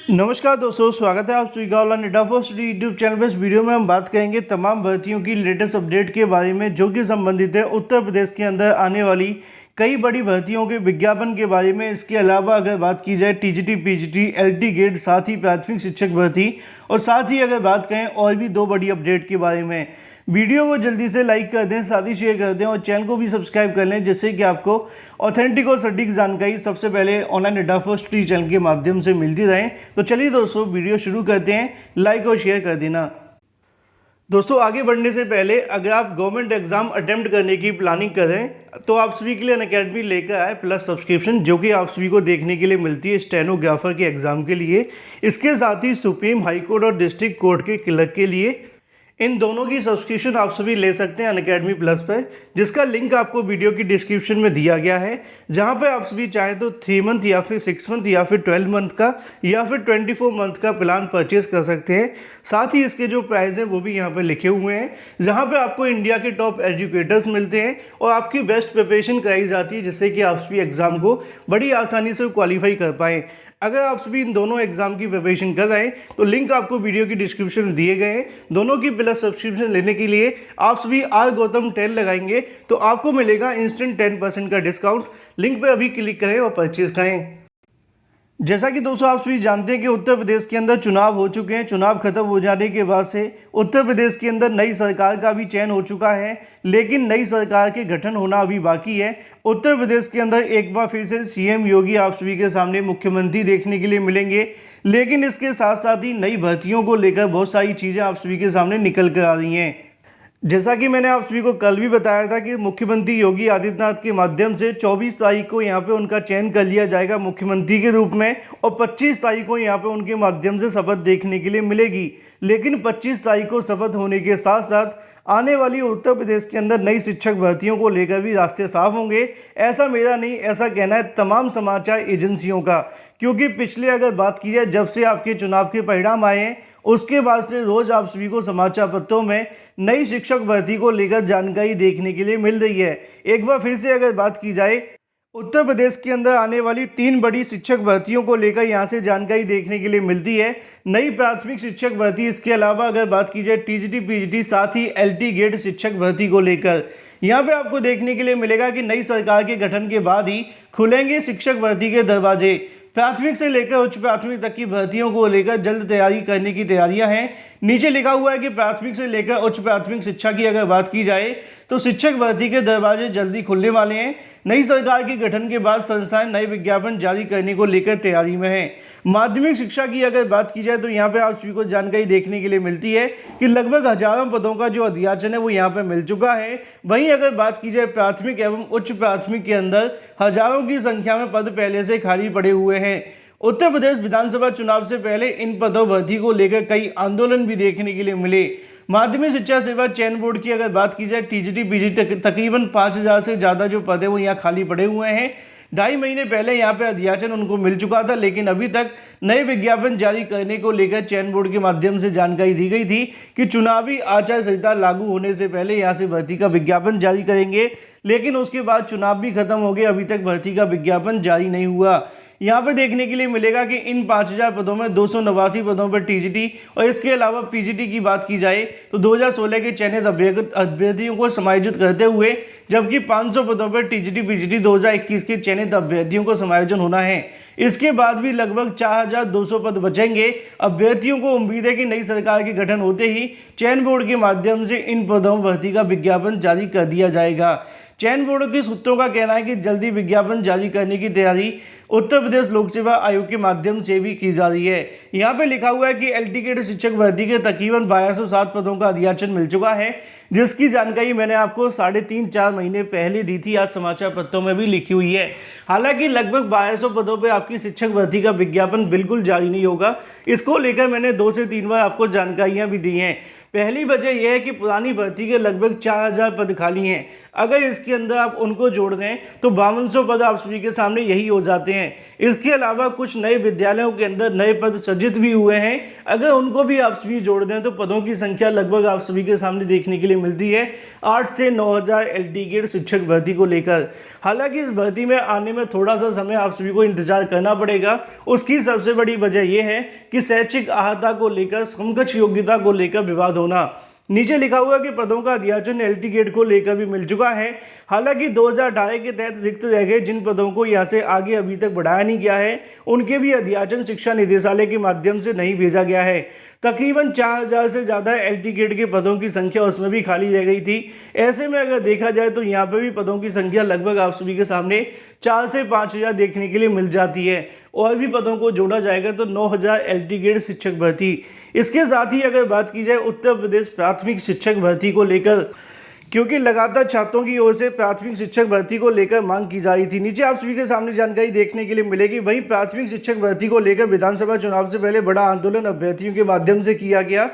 नमस्कार दोस्तों, स्वागत है आप सभी का online data for study YouTube channel पर। इस वीडियो में हम बात करेंगे तमाम भर्तियों की लेटेस्ट अपडेट के बारे में जो कि संबंधित है उत्तर प्रदेश के अंदर आने वाली कई बड़ी भर्तियों के विज्ञापन के बारे में। इसके अलावा अगर बात की जाए टीजीटी, पीजीटी, एलटी गेट, साथ ही प्राथमिक शिक्षक भर्ती और साथ ही अगर बात करें और भी दो बड़ी अपडेट के बारे में। वीडियो को जल्दी से लाइक कर दें, साथ ही शेयर कर दें और चैनल को भी सब्सक्राइब कर लें, जिससे कि आपको ऑथेंटिक और सटीक जानकारी सबसे पहले online data for study channel के माध्यम से मिलती रहे। तो चलिए दोस्तों, वीडियो शुरू करते हैं। लाइक और शेयर कर देना। दोस्तों, आगे बढ़ने से पहले अगर आप गवर्नमेंट एग्जाम अटेम्प्ट करने की प्लानिंग करें तो आप सभी के लिए अनअकैडमी लेकर आए प्लस सब्सक्रिप्शन, जो कि आप सभी को देखने के लिए मिलती है स्टेनोग्राफर के एग्जाम के लिए। इसके साथ ही सुप्रीम हाई कोर्ट और डिस्ट्रिक्ट कोर्ट के क्लर्क के लिए इन दोनों की सब्सक्रिप्शन आप सभी ले सकते हैं अनअकैडमी प्लस पर, जिसका लिंक आपको वीडियो की डिस्क्रिप्शन में दिया गया है। जहां पर आप सभी चाहें तो 3 मंथ या फिर 6 मंथ या फिर 12 मंथ का या फिर 24 मंथ का प्लान परचेज कर सकते हैं। साथ ही इसके जो प्राइस हैं वो भी यहाँ पर लिखे हुए हैं, जहाँ पर आपको इंडिया के टॉप एजुकेटर्स मिलते हैं और आपकी बेस्ट प्रिपरेशन कराई जाती है, जिससे कि आप सभी एग्ज़ाम को बड़ी आसानी से क्वालिफाई कर पाएँ। अगर आप सभी इन दोनों एग्जाम की प्रिपरेशन कर रहे हैं तो लिंक आपको वीडियो की डिस्क्रिप्शन में दिए गए हैं। दोनों की प्लस सब्सक्रिप्शन लेने के लिए आप सभी आर गौतम 10 लगाएंगे तो आपको मिलेगा इंस्टेंट 10% का डिस्काउंट। लिंक पर अभी क्लिक करें और परचेज करें। जैसा कि दोस्तों आप सभी जानते हैं कि उत्तर प्रदेश के अंदर चुनाव हो चुके हैं। चुनाव खत्म हो जाने के बाद से उत्तर प्रदेश के अंदर नई सरकार का भी चयन हो चुका है, लेकिन नई सरकार के गठन होना अभी बाकी है। उत्तर प्रदेश के अंदर एक बार फिर से सीएम योगी आप सभी के सामने मुख्यमंत्री देखने के लिए मिलेंगे, लेकिन इसके साथ साथ ही नई भर्तियों को लेकर बहुत सारी चीज़ें आप सभी के सामने निकल कर आ रही हैं। जैसा कि मैंने आप सभी को कल भी बताया था कि मुख्यमंत्री योगी आदित्यनाथ के माध्यम से 24 तारीख को यहाँ पे उनका चयन कर लिया जाएगा मुख्यमंत्री के रूप में, और 25 तारीख को यहाँ पे उनके माध्यम से शपथ देखने के लिए मिलेगी। लेकिन 25 तारीख को शपथ होने के साथ साथ आने वाली उत्तर प्रदेश के अंदर नई शिक्षक भर्तियों को लेकर भी रास्ते साफ होंगे। ऐसा मेरा नहीं, ऐसा कहना है तमाम समाचार एजेंसियों का, क्योंकि पिछले अगर बात की जाए जब से आपके चुनाव के परिणाम आए हैं उसके बाद से रोज आप सभी को समाचार पत्रों में नई शिक्षक भर्ती को लेकर जानकारी देखने के लिए मिल रही है। एक बार फिर से अगर बात की जाए उत्तर प्रदेश के अंदर आने वाली 3 बड़ी शिक्षक भर्तियों को लेकर यहाँ से जानकारी देखने के लिए मिलती है। नई प्राथमिक शिक्षक भर्ती, इसके अलावा अगर बात की जाए टीजीटी, पीजीटी, साथ ही एलटी गेट शिक्षक भर्ती को लेकर यहाँ पे आपको देखने के लिए मिलेगा कि नई सरकार के गठन के बाद ही खुलेंगे शिक्षक भर्ती के दरवाजे। प्राथमिक से लेकर उच्च प्राथमिक तक की भर्तियों को लेकर जल्द तैयारी करने की तैयारियां हैं। नीचे लिखा हुआ है कि प्राथमिक से लेकर उच्च प्राथमिक शिक्षा की अगर बात की जाए तो शिक्षक भर्ती के दरवाजे जल्दी खुलने वाले हैं। नई सरकार के गठन के बाद संस्थाएं नए विज्ञापन जारी करने को लेकर तैयारी में हैं। माध्यमिक शिक्षा की अगर बात की जाए तो यहाँ पे आप सभी को जानकारी देखने के लिए मिलती है कि लगभग हजारों पदों का जो अध्याचन है वो यहाँ पे मिल चुका है। वहीं अगर बात की जाए प्राथमिक एवं उच्च प्राथमिक के अंदर हजारों की संख्या में पद पहले से खाली पड़े हुए हैं। उत्तर प्रदेश विधानसभा चुनाव से पहले इन पदों भर्ती को लेकर कई आंदोलन भी देखने के लिए मिले। माध्यमिक शिक्षा सेवा चयन बोर्ड की अगर बात की जाए टीजीटी, पीजीटी तकरीबन 5000 से ज़्यादा जो पद है वो यहाँ खाली पड़े हुए हैं। 2.5 महीने पहले यहाँ पे अध्याचन उनको मिल चुका था, लेकिन अभी तक नए विज्ञापन जारी करने को लेकर चयन बोर्ड के माध्यम से जानकारी दी गई थी कि चुनावी आचार संहिता लागू होने से पहले यहाँ से भर्ती का विज्ञापन जारी करेंगे, लेकिन उसके बाद चुनाव भी खत्म हो गए, अभी तक भर्ती का विज्ञापन जारी नहीं हुआ। यहाँ पे देखने के लिए मिलेगा कि इन 5000 पदों में 289 पदों पर टीजीटी और इसके अलावा पीजीटी की बात की जाए तो 2016 के चयनित अभ्यर्थियों को समायोजित करते हुए, जबकि 500 पदों पर टीजीटी, पीजीटी 2021 के चयनित अभ्यर्थियों को समायोजन होना है। इसके बाद भी लगभग 4200 पद बचेंगे। अभ्यर्थियों को उम्मीद है कि नई सरकार के गठन होते ही चयन बोर्ड के माध्यम से इन पदों भर्ती का विज्ञापन जारी कर दिया जाएगा। चयन बोर्ड के सूत्रों का कहना है कि जल्दी विज्ञापन जारी करने की तैयारी उत्तर प्रदेश लोक सेवा आयोग के माध्यम से भी की जा रही है। यहाँ पे लिखा हुआ है कि एलटी गेट शिक्षक भर्ती के तकरीबन 1207 पदों का अध्याचन मिल चुका है, जिसकी जानकारी मैंने आपको 3.5-4 महीने पहले दी थी। आज समाचार पत्रों में भी लिखी हुई है। हालांकि लगभग 1200 पदों पर आपकी शिक्षक भर्ती का विज्ञापन बिल्कुल जारी नहीं होगा। इसको लेकर मैंने 2 से 3 बार आपको जानकारियाँ भी दी हैं। पहली वजह यह है कि पुरानी भर्ती के लगभग 4000 पद खाली हैं। अगर इसके अंदर आप उनको जोड़ दें तो 5200 पद आप सभी के सामने यही हो जाते हैं। इसके अलावा कुछ नए विद्यालयों के अंदर नए पद सृजित भी हुए हैं, अगर उनको भी आप सभी जोड़ दें तो पदों की संख्या लगभग आप सभी के सामने देखने के लिए मिलती है 8 से 9000 एल.टी. ग्रेड शिक्षक भर्ती को लेकर। हालांकि इस भर्ती में आने में थोड़ा सा समय आप सभी को इंतजार करना पड़ेगा। उसकी सबसे बड़ी वजह यह है कि शैक्षिक अर्हता को लेकर, समकक्ष योग्यता को लेकर विवाद होना। नीचे लिखा हुआ कि पदों का अध्याचन एल.टी. ग्रेड को लेकर भी मिल चुका है। हालांकि 2018 के तहत रिक्त रह गए जिन पदों को यहां से आगे अभी तक बढ़ाया नहीं गया है, उनके भी अध्याचन शिक्षा निदेशालय के माध्यम से नहीं भेजा गया है। तकरीबन 4000 से ज़्यादा एल.टी. ग्रेड के पदों की संख्या उसमें भी खाली रह गई थी। ऐसे में अगर देखा जाए तो यहाँ पर भी पदों की संख्या लगभग आप सभी के सामने 4 से 5000 देखने के लिए मिल जाती है। और भी पदों को जोड़ा जाएगा तो 9000 एल.टी. ग्रेड शिक्षक भर्ती। इसके साथ ही अगर बात की जाए उत्तर प्रदेश प्राथमिक शिक्षक भर्ती को लेकर, क्योंकि लगातार छात्रों की ओर से प्राथमिक शिक्षक भर्ती को लेकर मांग की जा रही थी। नीचे आप सभी के सामने जानकारी देखने के लिए मिलेगी। वहीं प्राथमिक शिक्षक भर्ती को लेकर विधानसभा चुनाव से पहले बड़ा आंदोलन अभ्यर्थियों के माध्यम से किया गया।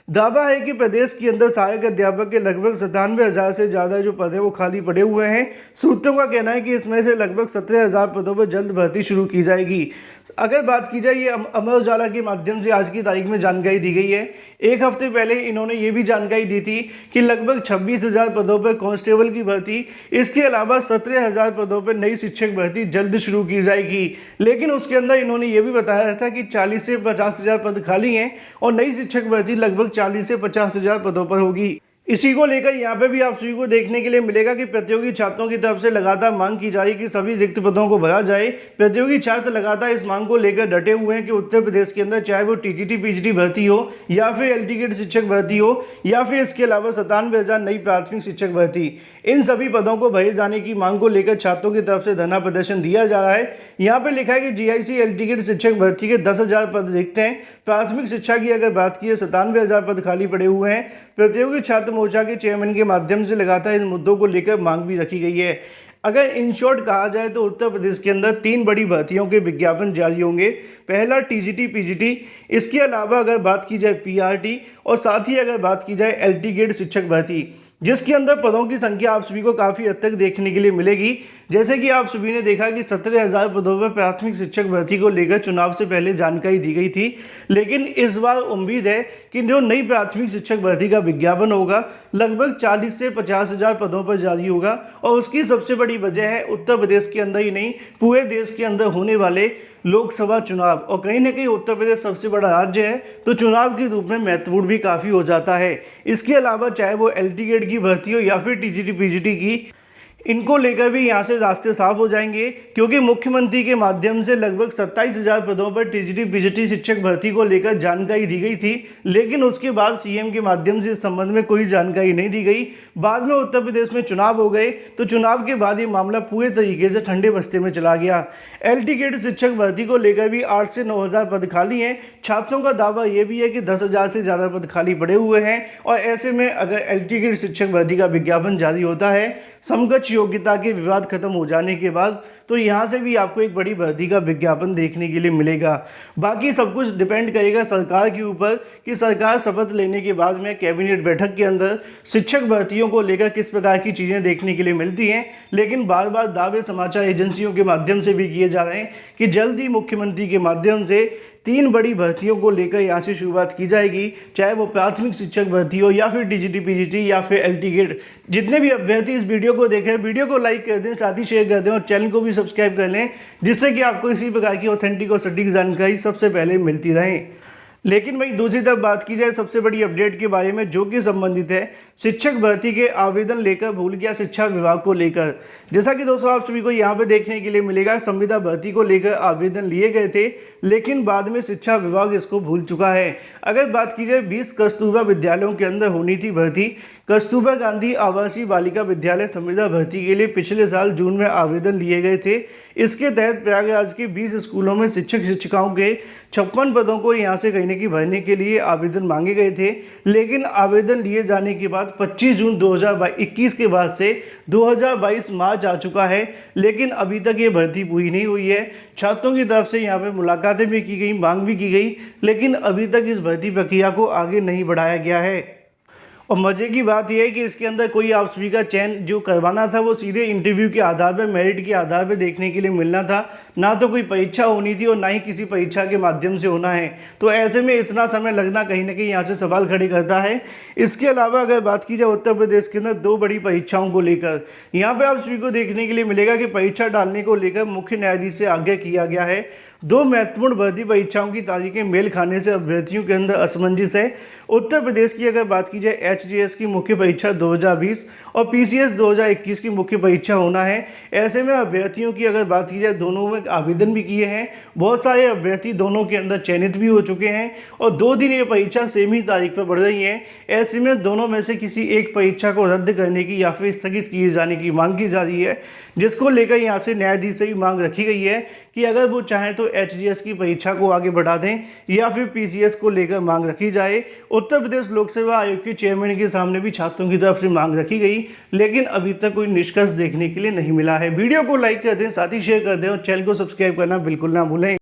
दावा है कि प्रदेश के अंदर सहायक अध्यापक के लगभग 97,000 से ज़्यादा जो पद है वो खाली पड़े हुए हैं। सूत्रों का कहना है कि इसमें से लगभग 17,000 पदों पर जल्द भर्ती शुरू की जाएगी। अगर बात की जाए, ये अमर उजाला के माध्यम से आज की तारीख में जानकारी दी गई है। एक हफ्ते पहले इन्होंने ये भी जानकारी दी थी कि लगभग 26,000 पदों पर कांस्टेबल की भर्ती, इसके अलावा 17,000 पदों पर नई शिक्षक भर्ती जल्द शुरू की जाएगी। लेकिन उसके अंदर इन्होंने ये भी बताया था कि 40 से 50,000 पद खाली हैं और नई शिक्षक भर्ती लगभग 40 से 50,000 पदों पर होगी। इसी को लेकर यहाँ पे भी आप सभी को देखने के लिए मिलेगा कि प्रतियोगी छात्रों की तरफ से लगातार मांग की जा रही है कि सभी रिक्त पदों को भरा जाए। प्रतियोगी छात्र लगातार इस मांग को लेकर डटे हुए हैं कि उत्तर प्रदेश के अंदर चाहे वो टीजीटी पीजीटी भर्ती हो या फिर एल.टी. ग्रेड शिक्षक भर्ती हो या फिर इसके अलावा 97,000 नई प्राथमिक शिक्षक भर्ती, इन सभी पदों को भरे जाने की मांग को लेकर छात्रों की तरफ से धरना प्रदर्शन दिया जा रहा है। यहाँ पर लिखा है कि जीआईसी एल.टी. ग्रेड शिक्षक भर्ती के 10,000 पद रिक्त हैं। प्राथमिक शिक्षा की अगर बात की है 97,000 पद खाली पड़े हुए हैं। प्रतियोगी छात्र मोर्चा के चेयरमैन के माध्यम से लगातार इन मुद्दों को लेकर मांग भी रखी गई है। अगर इन शॉर्ट कहा जाए तो उत्तर प्रदेश के अंदर 3 बड़ी भर्तियों के विज्ञापन जारी होंगे। पहला टीजीटी पीजीटी, इसके अलावा अगर बात की जाए पीआरटी और साथ ही अगर बात की जाए एल.टी. ग्रेड शिक्षक भर्ती, जिसके अंदर पदों की संख्या आप सभी को काफ़ी हद तक देखने के लिए मिलेगी। जैसे कि आप सभी ने देखा कि 17,000 पदों पर प्राथमिक शिक्षक भर्ती को लेकर चुनाव से पहले जानकारी दी गई थी, लेकिन इस बार उम्मीद है कि जो नई प्राथमिक शिक्षक भर्ती का विज्ञापन होगा लगभग 40 से 50,000 पदों पर जारी होगा। और उसकी सबसे बड़ी वजह है उत्तर प्रदेश के अंदर ही नहीं, पूरे देश के अंदर होने वाले लोकसभा चुनाव। और कहीं ना कहीं उत्तर प्रदेश सबसे बड़ा राज्य है तो चुनाव के रूप में महत्वपूर्ण भी काफ़ी हो जाता है। इसके अलावा चाहे वो एल.टी. ग्रेड की भर्ती हो या फिर टीजीटी पीजीटी की, इनको लेकर भी यहाँ से रास्ते साफ हो जाएंगे, क्योंकि मुख्यमंत्री के माध्यम से लगभग 27,000 पदों पर टीजीटी पीजीटी शिक्षक भर्ती को लेकर जानकारी दी गई थी। लेकिन उसके बाद सीएम के माध्यम से इस संबंध में कोई जानकारी नहीं दी गई। बाद में उत्तर प्रदेश में चुनाव हो गए तो चुनाव के बाद ये मामला पूरे तरीके से ठंडे बस्ते में चला गया। एल.टी. ग्रेड शिक्षक भर्ती को लेकर भी 8 से 9,000 पद खाली हैं। छात्रों का दावा ये भी है कि 10,000 से ज़्यादा पद खाली पड़े हुए हैं। और ऐसे में अगर एल.टी. ग्रेड शिक्षक भर्ती का विज्ञापन जारी होता है समकक्ष योग्यता के विवाद खत्म हो जाने के बाद, तो यहाँ से भी आपको एक बड़ी भर्ती का विज्ञापन देखने के लिए मिलेगा। बाकी सब कुछ डिपेंड करेगा सरकार के ऊपर कि सरकार शपथ लेने के बाद में कैबिनेट बैठक के अंदर शिक्षक भर्तियों को लेकर किस प्रकार की चीज़ें देखने के लिए मिलती हैं। लेकिन बार बार दावे समाचार एजेंसियों के माध्यम से भी किए जा रहे हैं कि जल्द ही मुख्यमंत्री के माध्यम से 3 बड़ी भर्तियों को लेकर यहाँ से शुरुआत की जाएगी, चाहे वो प्राथमिक शिक्षक भर्ती हो या फिर टीजीटी पीजीटी या फिर एल.टी. ग्रेड। जितने भी अभ्यर्थी इस वीडियो को देखें, वीडियो को लाइक कर दें, साथ ही शेयर कर दें और चैनल को भी सब्सक्राइब कर लें, जिससे कि आपको इसी प्रकार की ऑथेंटिक और सटीक जानकारी सबसे पहले मिलती रहे। लेकिन वहीं दूसरी तरफ बात की जाए सबसे बड़ी अपडेट के बारे में, जो कि संबंधित है शिक्षक भर्ती के आवेदन लेकर भूल गया शिक्षा विभाग को लेकर। जैसा कि दोस्तों आप सभी को यहाँ पे देखने के लिए मिलेगा, संविदा भर्ती को लेकर आवेदन लिए गए थे, लेकिन बाद में शिक्षा विभाग इसको भूल चुका है। अगर बात की जाए 20 कस्तूरबा विद्यालयों के अंदर होनी थी भर्ती। कस्तूरबा गांधी आवासीय बालिका विद्यालय संविदा भर्ती के लिए पिछले साल जून में आवेदन लिए गए थे। इसके तहत प्रयागराज के 20 स्कूलों में शिक्षक शिक्षिकाओं के 56 पदों को यहाँ से कहीं की भरने के लिए आवेदन मांगे गए थे। लेकिन आवेदन लिए जाने के बाद 25 जून 2021 के बाद से 2022 मार्च आ चुका है, लेकिन अभी तक ये भर्ती पूरी नहीं हुई है। छात्रों की तरफ से यहाँ पे मुलाकातें भी की गई, मांग भी की गई, लेकिन अभी तक इस भर्ती प्रक्रिया को आगे नहीं बढ़ाया गया है। और मज़े की बात यह है कि इसके अंदर कोई आप सभी का चयन जो करवाना था वो सीधे इंटरव्यू के आधार पर, मेरिट के आधार पर देखने के लिए मिलना था, ना तो कोई परीक्षा होनी थी और ना ही किसी परीक्षा के माध्यम से होना है। तो ऐसे में इतना समय लगना कहीं ना कहीं यहाँ से सवाल खड़े करता है। इसके अलावा अगर बात की जाए उत्तर प्रदेश के अंदर 2 बड़ी परीक्षाओं को लेकर, यहाँ पे आप सभी को देखने के लिए मिलेगा कि परीक्षा डालने को लेकर मुख्य न्यायाधीश से आग्रह किया गया है। 2 महत्वपूर्ण भर्ती परीक्षाओं की तारीखें मेल खाने से अभ्यर्थियों के अंदर असमंजस है। उत्तर प्रदेश की अगर बात की जाए, एचजीएस की मुख्य परीक्षा 2020 और पीसीएस 2021 की मुख्य परीक्षा होना है। ऐसे में अभ्यर्थियों की अगर बात की जाए, दोनों में आवेदन भी किए हैं, बहुत सारे अभ्यर्थी दोनों के अंदर चयनित भी हो चुके हैं और 2 दिन ये परीक्षा सेम ही तारीख पर बढ़ रही है। ऐसे में दोनों में से किसी एक परीक्षा को रद्द करने की या फिर स्थगित किए जाने की मांग की जा रही है, जिसको लेकर यहाँ से न्यायाधीश से भी मांग रखी गई है कि अगर वो चाहें तो एचजीएस की परीक्षा को आगे बढ़ा दें या फिर पीसीएस को लेकर मांग रखी जाए। उत्तर प्रदेश लोक सेवा आयोग के चेयरमैन के सामने भी छात्रों की तरफ से मांग रखी गई, लेकिन अभी तक कोई निष्कर्ष देखने के लिए नहीं मिला है। वीडियो को लाइक कर दें, साथ ही शेयर कर दें और चैनल को सब्सक्राइब करना बिल्कुल ना भूलें।